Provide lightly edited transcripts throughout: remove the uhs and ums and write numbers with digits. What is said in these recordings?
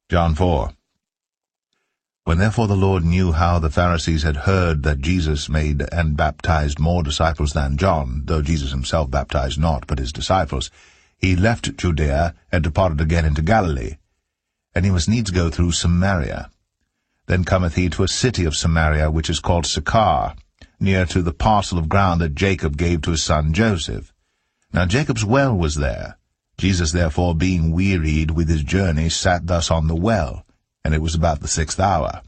John 4. When therefore the Lord knew how the Pharisees had heard that Jesus made and baptized more disciples than John, though Jesus himself baptized not, but his disciples, he left Judea, and departed again into Galilee. And he must needs go through Samaria. Then cometh he to a city of Samaria, which is called Sychar, near to the parcel of ground that Jacob gave to his son Joseph. Now Jacob's well was there. Jesus therefore, being wearied with his journey, sat thus on the well, and it was about the 6th hour.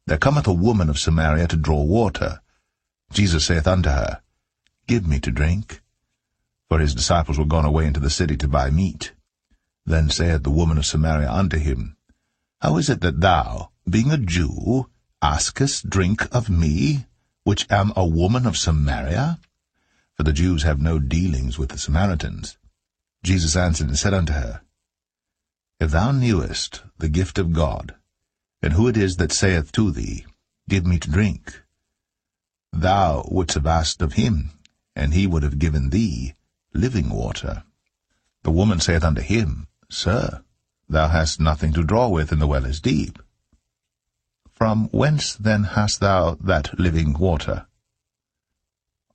There cometh a woman of Samaria to draw water. Jesus saith unto her, Give me to drink. For his disciples were gone away into the city to buy meat. Then saith the woman of Samaria unto him, How is it that thou, being a Jew, askest drink of me, which am a woman of Samaria? For the Jews have no dealings with the Samaritans. Jesus answered and said unto her, If thou knewest the gift of God, and who it is that saith to thee, Give me to drink, thou wouldst have asked of him, and he would have given thee living water. The woman saith unto him, Sir, thou hast nothing to draw with, and the well is deep. From whence then hast thou that living water?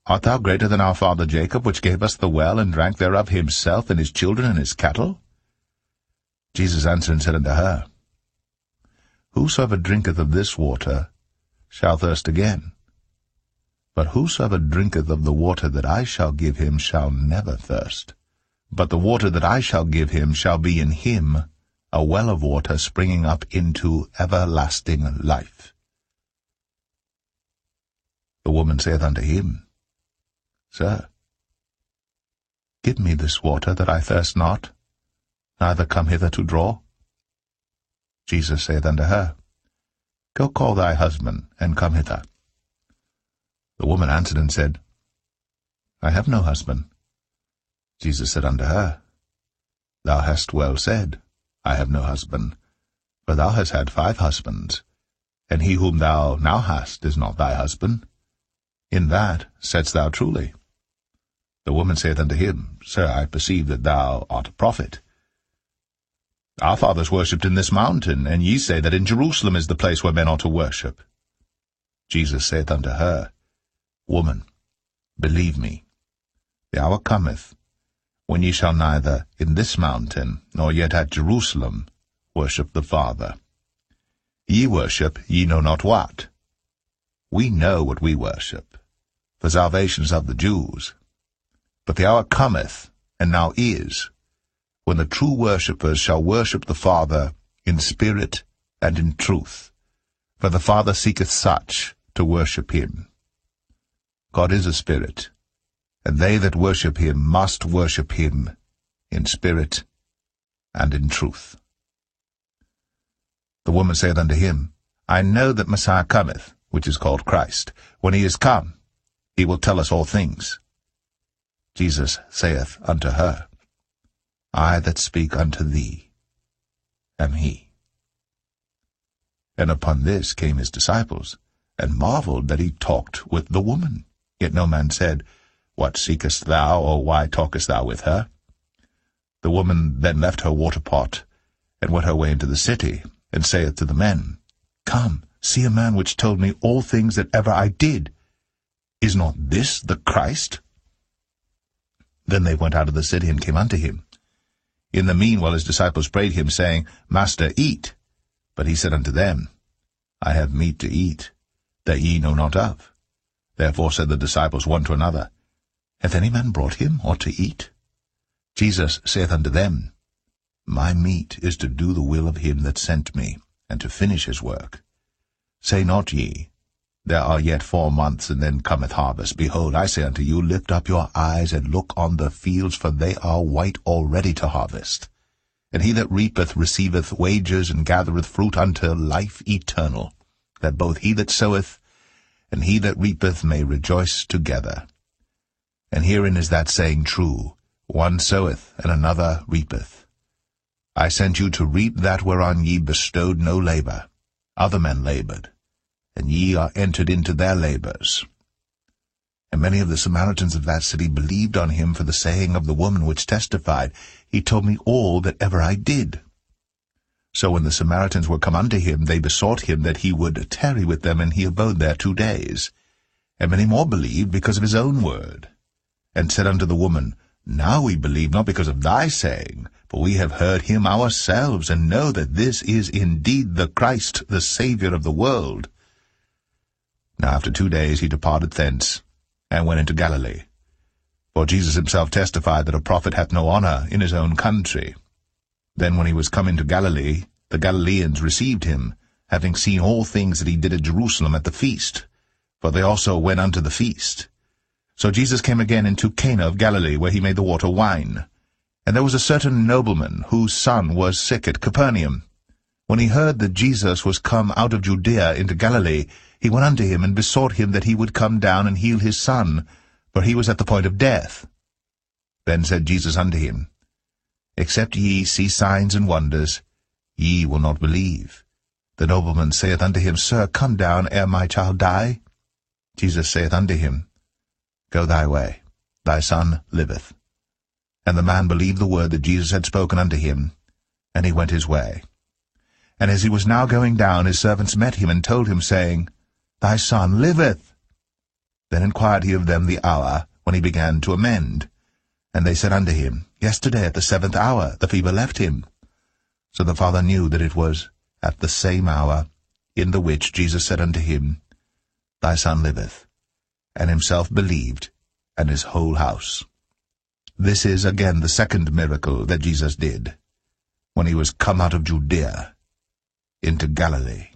Art thou greater than our father Jacob, which gave us the well, and drank thereof himself, and his children, and his cattle? Jesus answered and said unto her, Whosoever drinketh of this water shall thirst again. But whosoever drinketh of the water that I shall give him shall never thirst. But the water that I shall give him shall be in him a well of water springing up into everlasting life. The woman saith unto him, Sir, give me this water that I thirst not, neither come hither to draw. Jesus saith unto her, Go call thy husband, and come hither. The woman answered and said, I have no husband. Jesus said unto her, Thou hast well said, I have no husband, for thou hast had 5 husbands, and he whom thou now hast is not thy husband. In that saidst thou truly. The woman saith unto him, Sir, I perceive that thou art a prophet. Our fathers worshipped in this mountain, and ye say that in Jerusalem is the place where men ought to worship. Jesus saith unto her, Woman, believe me, the hour cometh, when ye shall neither in this mountain, nor yet at Jerusalem, worship the Father. Ye worship ye know not what. We know what we worship, for salvation is of the Jews. But the hour cometh, and now is, when the true worshippers shall worship the Father in spirit and in truth, for the Father seeketh such to worship him. God is a spirit, and they that worship him must worship him in spirit and in truth. The woman saith unto him, I know that Messiah cometh, which is called Christ. When he is come, he will tell us all things. Jesus saith unto her, I that speak unto thee am he. And upon this came his disciples, and marveled that he talked with the woman. Yet no man said, What seekest thou, or why talkest thou with her? The woman then left her water pot, and went her way into the city, and saith to the men, Come, see a man which told me all things that ever I did. Is not this the Christ? Then they went out of the city, and came unto him. In the meanwhile his disciples prayed him, saying, Master, eat. But he said unto them, I have meat to eat, that ye know not of. Therefore said the disciples one to another, Hath any man brought him aught to eat? Jesus saith unto them, My meat is to do the will of him that sent me, and to finish his work. Say not ye, There are yet 4 months, and then cometh harvest. Behold, I say unto you, Lift up your eyes, and look on the fields, for they are white already to harvest. And he that reapeth receiveth wages, and gathereth fruit unto life eternal, that both he that soweth and he that reapeth may rejoice together. And herein is that saying true, One soweth, and another reapeth. I sent you to reap that whereon ye bestowed no labor. Other men labored, and ye are entered into their labors. And many of the Samaritans of that city believed on him for the saying of the woman which testified, He told me all that ever I did. So when the Samaritans were come unto him, they besought him that he would tarry with them, and he abode there 2 days. And many more believed because of his own word, and said unto the woman, Now we believe not because of thy saying, for we have heard him ourselves, and know that this is indeed the Christ, the Saviour of the world. Now after 2 days he departed thence, and went into Galilee. For Jesus himself testified that a prophet hath no honour in his own country. Then when he was come into Galilee, the Galileans received him, having seen all things that he did at Jerusalem at the feast, for they also went unto the feast. So Jesus came again into Cana of Galilee, where he made the water wine. And there was a certain nobleman, whose son was sick at Capernaum. When he heard that Jesus was come out of Judea into Galilee, he went unto him, and besought him that he would come down and heal his son, for he was at the point of death. Then said Jesus unto him, Except ye see signs and wonders, ye will not believe. The nobleman saith unto him, Sir, come down ere my child die. Jesus saith unto him, Go thy way, thy son liveth. And the man believed the word that Jesus had spoken unto him, and he went his way. And as he was now going down, his servants met him, and told him, saying, Thy son liveth. Then inquired he of them the hour when he began to amend. And they said unto him, Yesterday at the 7th hour the fever left him. So the father knew that it was at the same hour in the which Jesus said unto him, Thy son liveth, and himself believed, and his whole house. This is again the second miracle that Jesus did, when he was come out of Judea into Galilee.